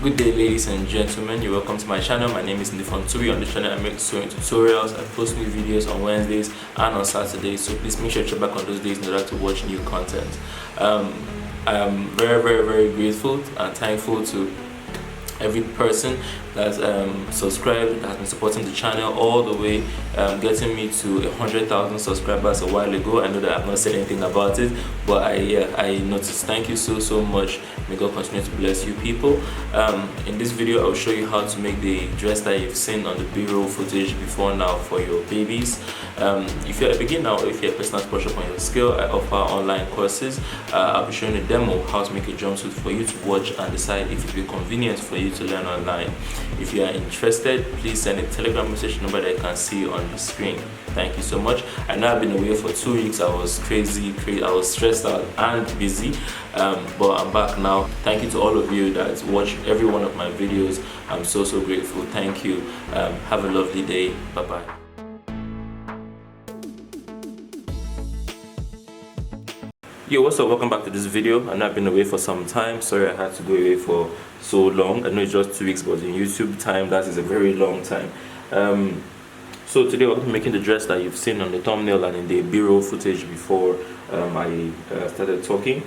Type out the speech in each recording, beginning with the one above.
Good day, ladies and gentlemen. You're welcome to my channel. My name is NDIFON NTUI. On this channel, I make sewing tutorials. I post new videos on Wednesdays and on Saturdays. So please make sure to check back on those days in order to watch new content. I am very grateful and thankful to every person that subscribed, that has been supporting the channel all the way, getting me to 100,000 subscribers a while ago. I know that I've not said anything about it, but I noticed. Thank you so much. May God continue to bless you people. In this video, I'll show you how to make the dress that you've seen on the B-roll footage before now for your babies. If you're a beginner or if you're a person that's brushed up on your skill, I offer online courses. I'll be showing a demo how to make a jumpsuit for you to watch and decide if it will be convenient for you to learn online. If you are interested, please send a Telegram message number that you can see on the screen. Thank you so much. I know I've been away for 2 weeks. I was crazy, I was stressed out and busy, but I'm back now. Thank you to all of you that watch every one of my videos. I'm so grateful. Thank you. Have a lovely day. Bye bye. Yo, what's up? Welcome back to this video. I've been away for some time. Sorry I had to go away for so long. I know it's just 2 weeks, but in YouTube time that is a very long time. So today we're going to be making the dress that you've seen on the thumbnail and in the B-roll footage before I started talking.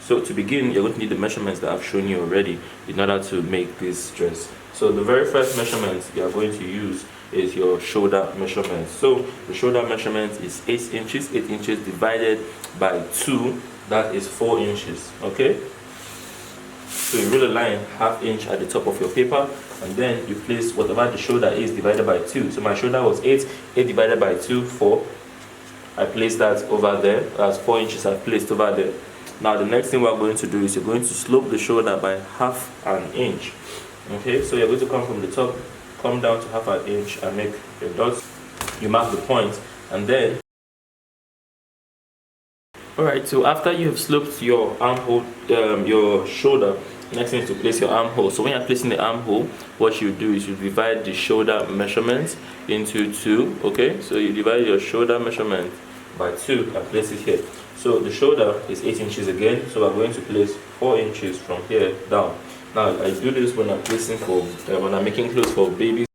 So to begin, you're going to need the measurements that I've shown you already in order to make this dress. So the very first measurement you are going to use is your shoulder measurement. So the shoulder measurement is 8 inches. 8 inches divided by 2, that is 4 inches. Okay, so you roll a line ½ inch at the top of your paper, and then you place whatever the shoulder is divided by 2. So my shoulder was 8 divided by 2, 4. I placed that over there. That's 4 inches I've placed over there. Now the next thing we're going to do is you're going to slope the shoulder by ½ inch. Okay, so you're going to come from the top, come down to ½ inch and make your dots. You mark the point, and then alright, so after you have sloped your armhole, your shoulder, next thing is to place your armhole. So when you're placing the armhole, what you do is you divide the shoulder measurement into 2. Okay, so you divide your shoulder measurement by 2 and place it here. So the shoulder is 8 inches again, so we're going to place 4 inches from here down. Now I do this when I'm placing for when I'm making clothes for babies.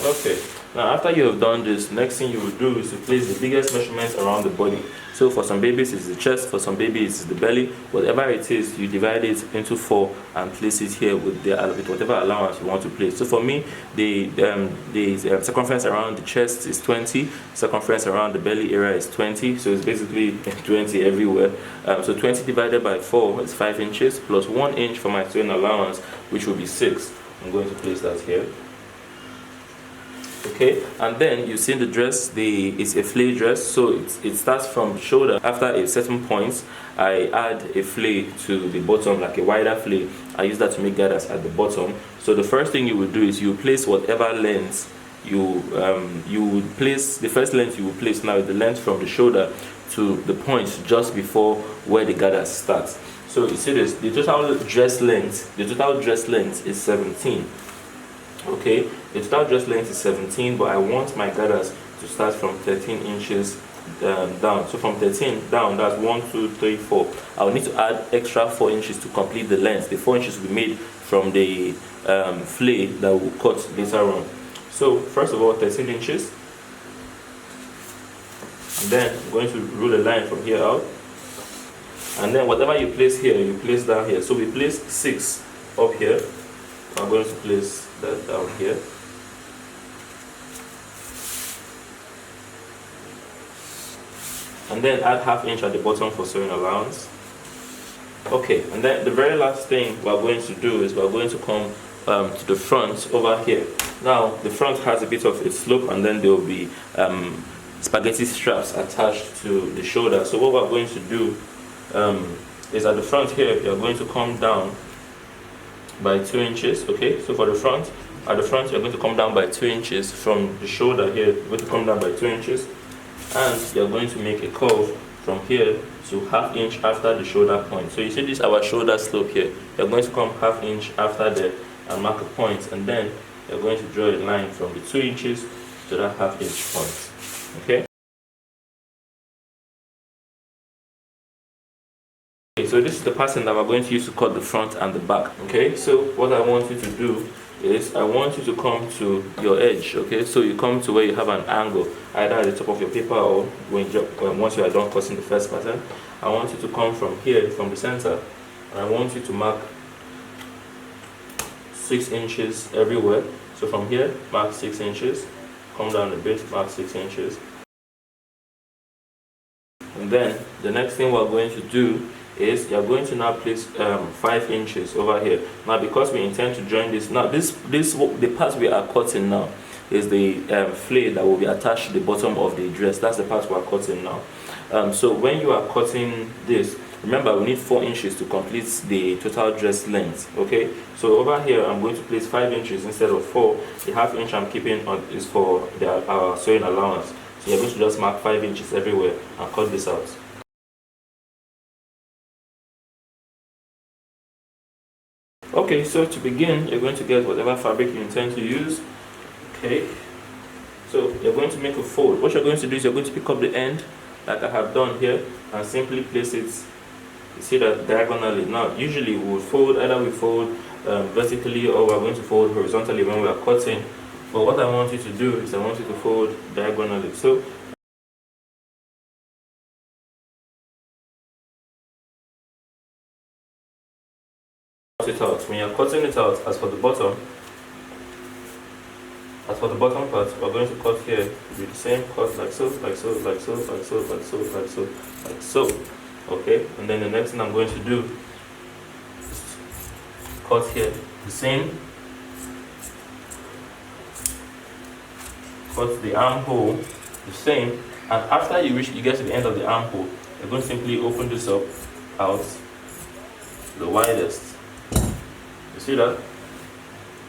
Okay, now after you have done this, next thing you will do is to place the biggest measurements around the body. So for some babies it's the chest, for some babies it's the belly. Whatever it is, you divide it into 4 and place it here with whatever allowance you want to place. So for me, the circumference around the chest is 20, circumference around the belly area is 20, so it's basically 20 everywhere. So 20 divided by 4 is 5 inches plus 1 inch for my sewing allowance, which will be 6. I'm going to place that here. Okay, and then you see the dress, it's a flay dress, so it starts from the shoulder. After a certain point, I add a flay to the bottom, like a wider flay. I use that to make gathers at the bottom. So the first thing you will do is you place whatever length you would place. The first length you will place now is the length from the shoulder to the point just before where the gathers start. So you see this, the total dress length is 17. Okay, the total dress length is 17, but I want my gathers to start from 13 inches down. So from 13 down, that's 1, 2, 3, 4. I'll need to add extra 4 inches to complete the length. The 4 inches will be made from the flay that will cut later on. So first of all, 13 inches. And then I'm going to rule a line from here out. And then whatever you place here, you place down here. So we place 6 up here. I'm going to place that down here. And then add ½ inch at the bottom for sewing allowance. Okay, and then the very last thing we're going to do is we're going to come to the front over here. Now the front has a bit of a slope, and then there will be spaghetti straps attached to the shoulder. So what we're going to do is at the front here, you're going to come down by 2 inches. Okay, so for the front, at the front you're going to come down by 2 inches from the shoulder here. You're going to come down by 2 inches, and you're going to make a curve from here to ½ inch after the shoulder point. So you see this our shoulder slope here. You're going to come ½ inch after there and mark a point, and then you're going to draw a line from the 2 inches to that ½ inch point. Okay. Okay, so this is the pattern that we're going to use to cut the front and the back. Okay, so what I want you to do is I want you to come to your edge. Okay, so you come to where you have an angle, either at the top of your paper or once you are done cutting the first pattern. I want you to come from here, from the center, and I want you to mark 6 inches everywhere. So from here, mark 6 inches, come down a bit, mark 6 inches. And then the next thing we're going to do is you're going to now place 5 inches over here. Now because we intend to join this, now the part we are cutting now is the flay that will be attached to the bottom of the dress. That's the part we are cutting now. So when you are cutting this, remember we need 4 inches to complete the total dress length. Okay, so over here I'm going to place 5 inches instead of 4. The ½ inch I'm keeping on is for our sewing allowance. So you're going to just mark 5 inches everywhere and cut this out. Okay, so to begin, you're going to get whatever fabric you intend to use. Okay, so you're going to make a fold. What you're going to do is you're going to pick up the end like I have done here and simply place it, you see that, diagonally. Now usually we would fold, either we fold vertically or we're going to fold horizontally when we are cutting. But what I want you to do is I want you to fold diagonally. So cut it out. When you're cutting it out, as for the bottom part, we're going to cut here with the same cut, like so, like so, like so, like so, like so, like so, like so. Okay, and then the next thing I'm going to do is cut here the same. Cut the armhole the same, and after you get to the end of the armhole, you're going to simply open this up out the widest. You see that?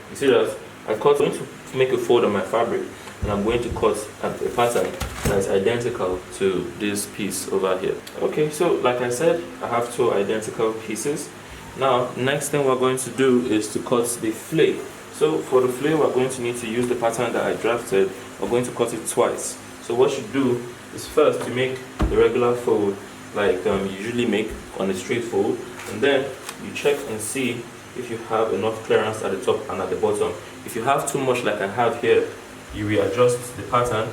You see that? I'm going to make a fold on my fabric, and I'm going to cut a pattern that's identical to this piece over here. Okay, so like I said, I have 2 identical pieces. Now, next thing we're going to do is to cut the flay. So for the flay, we're going to need to use the pattern that I drafted. We're going to cut it twice. So what you do is first you make the regular fold like you usually make on a straight fold, and then you check and see if you have enough clearance at the top and at the bottom. If you have too much like I have here, you readjust the pattern.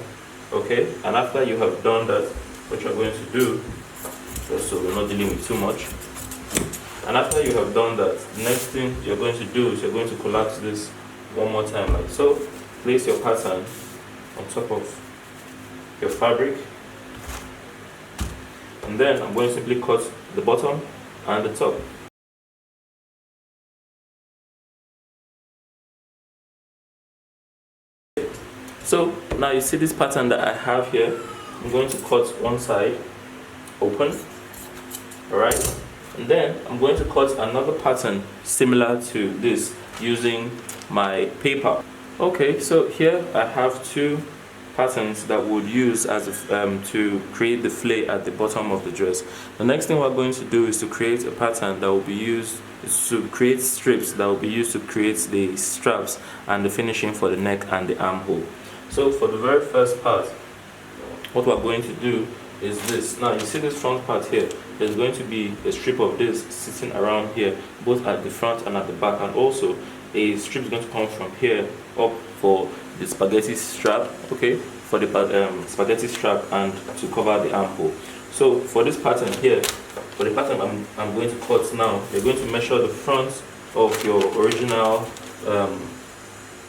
Okay, and after you have done that, what you're going to do, just so we're not dealing with too much, and after you have done that, the next thing you're going to do is you're going to collapse this one more time like so. Place your pattern on top of your fabric, and then I'm going to simply cut the bottom and the top. So now you see this pattern that I have here. I'm going to cut one side open, alright, and then I'm going to cut another pattern similar to this using my paper. Okay, so here I have 2 patterns that would use as to create the flay at the bottom of the dress. The next thing we're going to do is to create a pattern that will be used to create strips that will be used to create the straps and the finishing for the neck and the armhole. So for the very first part, what we're going to do is this. Now you see this front part here, there's going to be a strip of this sitting around here, both at the front and at the back, and also a strip is going to come from here up for the spaghetti strap, okay, for the spaghetti strap and to cover the armhole. So for this pattern here, for the pattern I'm going to cut now, you're going to measure the front of your original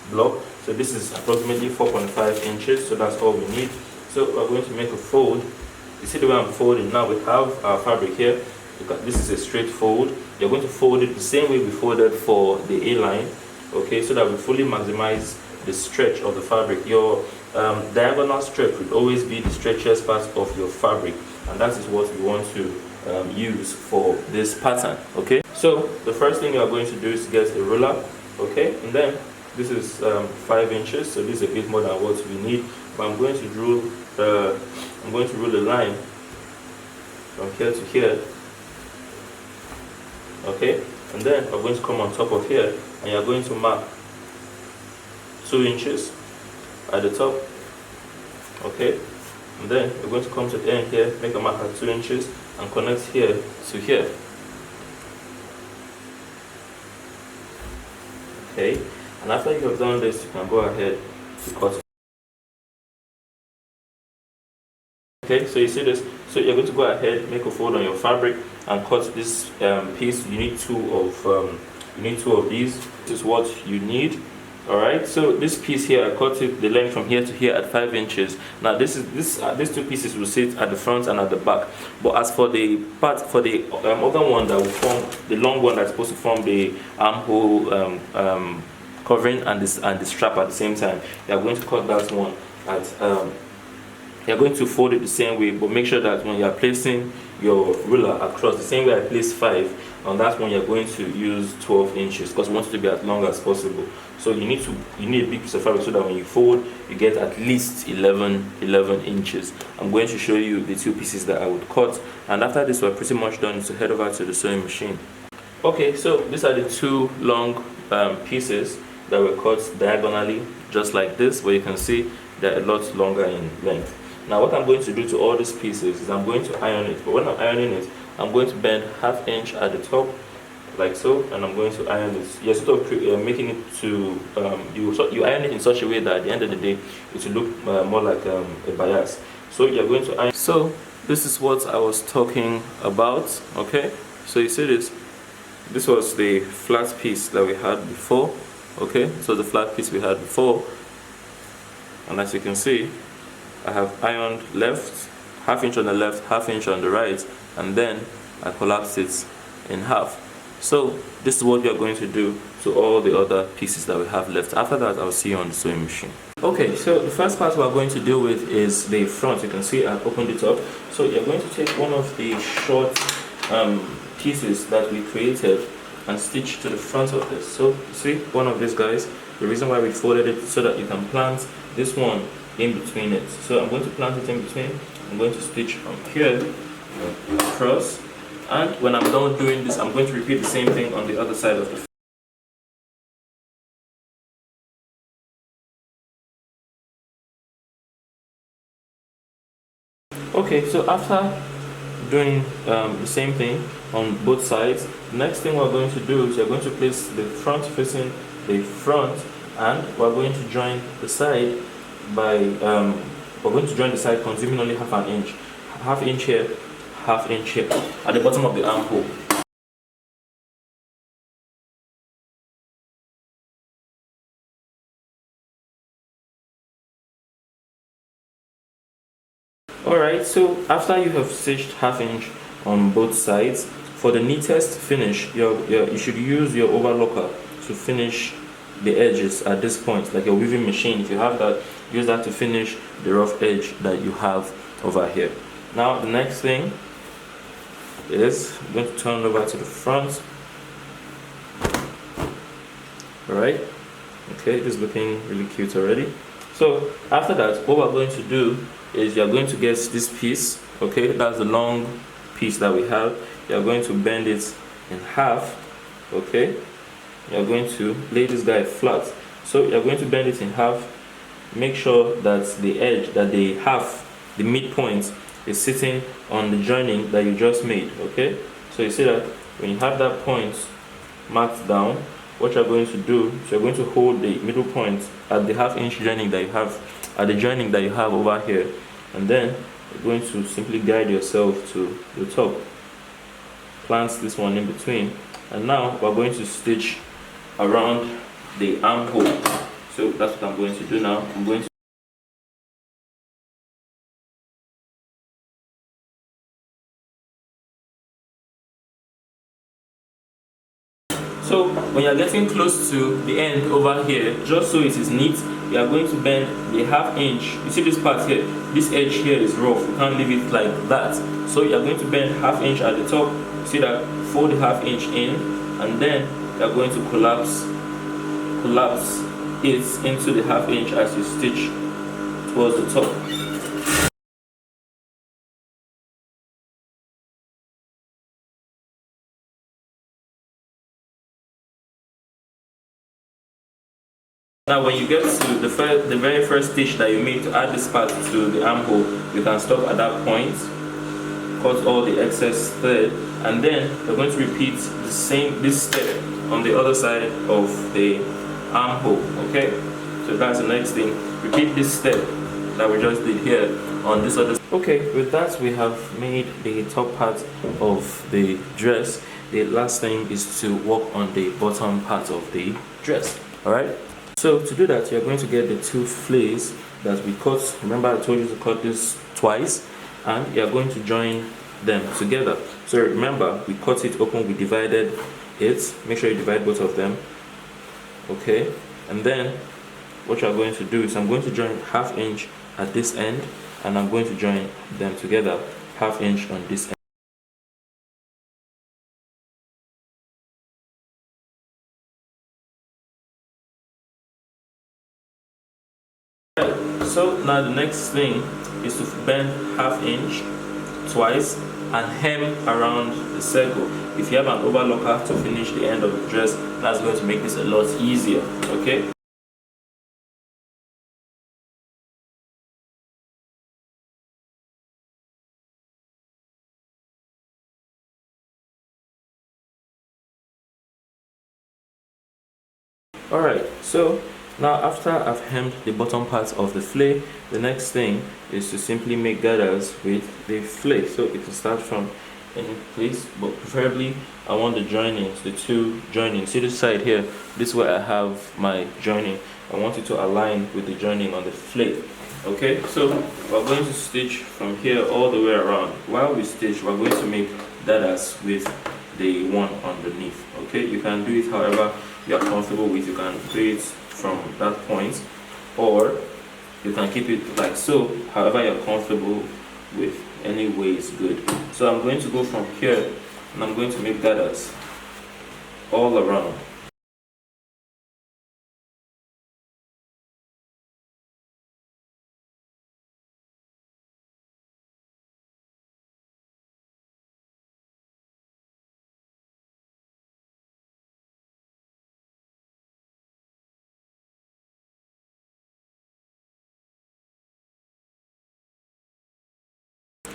block. So this is approximately 4.5 inches, so that's all we need. So we're going to make a fold. You see the way I'm folding now. We have our fabric here. This is a straight fold. You're going to fold it the same way we folded for the A-line, okay, so that we fully maximize the stretch of the fabric. Your diagonal stretch will always be the stretchiest part of your fabric, and that is what we want to use for this pattern. Okay, so the first thing you are going to do is get a ruler, okay, and then this is 5 inches, so this is a bit more than what we need. But I'm going to rule the line from here to here, okay, and then I'm going to come on top of here, and you're going to mark 2 inches at the top, okay, and then you're going to come to the end here, make a mark at 2 inches, and connect here to here, Okay, and after you have done this, you can go ahead to cut. Okay, so you see this. So you're going to go ahead, make a fold on your fabric, and cut this piece. You need two of these. This is what you need. All right. So this piece here, I cut it the length from here to here at 5 inches. Now these two pieces will sit at the front and at the back. But as for the part for the other one that will form the long one that's supposed to form the armhole covering and the strap at the same time, you are going to cut that one at you're going to fold it the same way, but make sure that when you are placing your ruler across the same way I placed 5 on that one, you're going to use 12 inches because we want it to be as long as possible. So you need a big piece of fabric so that when you fold, you get at least 11 inches. I'm going to show you the two pieces that I would cut, and after this we're pretty much done. So head over to the sewing machine. Okay, so these are the two long pieces that were cut diagonally, just like this, where you can see they're a lot longer in length. Now what I'm going to do to all these pieces is I'm going to iron it, but when I'm ironing it, I'm going to bend ½ inch at the top, like so, and I'm going to iron this. You're sort of making it to, you iron it in such a way that at the end of the day, it will look more like a bias. So you're going to iron. So this is what I was talking about, okay? So you see this was the flat piece that we had before, okay? So the flat piece we had before, and as you can see, I have ironed left, ½ inch on the left, ½ inch on the right, and then I collapsed it in half. So this is what we are going to do to all the other pieces that we have left. After that, I'll see you on the sewing machine. Okay, so the first part we're going to deal with is the front. You can see I've opened it up. So you're going to take one of the short pieces that we created and stitch to the front of this. So see, one of these guys, the reason why we folded it so that you can plant this one in between it. So I'm going to plant it in between. I'm going to stitch from here across, and when I'm done doing this, I'm going to repeat the same thing on the other side of the Okay, so after doing the same thing on both sides, the next thing we're going to do is you're going to place the front facing the front, and we're going to join the side by consuming only ½ inch. ½ inch here, ½ inch here at the bottom of the armhole. Alright, so after you have stitched ½ inch on both sides, for the neatest finish, you should use your overlocker to finish the edges at this point, like a weaving machine. If you have that, use that to finish the rough edge that you have over here. Now the next thing is I'm going to turn over to the front. Alright, okay, this is looking really cute already. So after that, what we're going to do is you're going to get this piece, okay, that's the long piece that we have. You're going to bend it in half, okay. You're going to lay this guy flat. So you're going to bend it in half. Make sure that the edge, that the half, the midpoint is sitting on the joining that you just made, okay. So you see that when you have that point marked down, what you're going to do is you're going to hold the middle point at the ½ inch joining that you have, at the joining that you have over here, and then you're going to simply guide yourself to the top, plant this one in between, and now we're going to stitch around the armhole. So that's what I'm going to do now. I'm going to So when you're getting close to the end over here, just so it is neat, you are going to bend the ½ inch. You see this part here, this edge here is rough, you can't leave it like that. So you are going to bend ½ inch at the top. You see that, fold the ½ inch in, and then you are going to collapse it into the ½ inch as you stitch towards the top. Now when you get to the very first stitch that you made to add this part to the armhole, you can stop at that point, cut all the excess thread, and then you're going to repeat this step on the other side of the armhole. Okay, so that's the next thing. Repeat this step that we just did here on this other. Okay, with that we have made the top part of the dress. The last thing is to work on the bottom part of the dress. All right, so to do that, you're going to get the two flares that we cut. Remember I told you to cut this twice, and you're going to join them together. So remember, we cut it open, we divided it. Make sure you divide both of them. Okay, and then what you're going to do is I'm going to join 1/2 inch at this end, and I'm going to join them together 1/2 inch on this end. So now the next thing is to bend 1/2 inch twice and hem around the circle. If you have an overlocker to finish the end of the dress, that's going to make this a lot easier. Okay. Alright, so now after I've hemmed the bottom part of the flare, the next thing is to simply make gathers with the flare. So it can start from any place, but preferably I want the joinings, the two joinings. See this side here, this is where I have my joining. I want it to align with the joining on the flare. Okay, so we're going to stitch from here all the way around. While we stitch, we're going to make gathers with the one underneath. Okay, you can do it however you are comfortable with. You can do it from that point, or you can keep it like so, however you're comfortable with. Any way is good. So I'm going to go from here and I'm going to make gathers all around.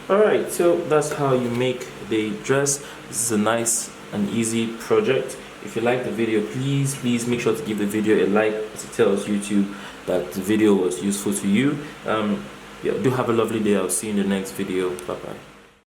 Alright, so that's how you make the dress. This is a nice and easy project. If you like the video, please make sure to give the video a like, as it tells YouTube that the video was useful to you. Yeah, do have a lovely day. I'll see you in the next video. Bye bye.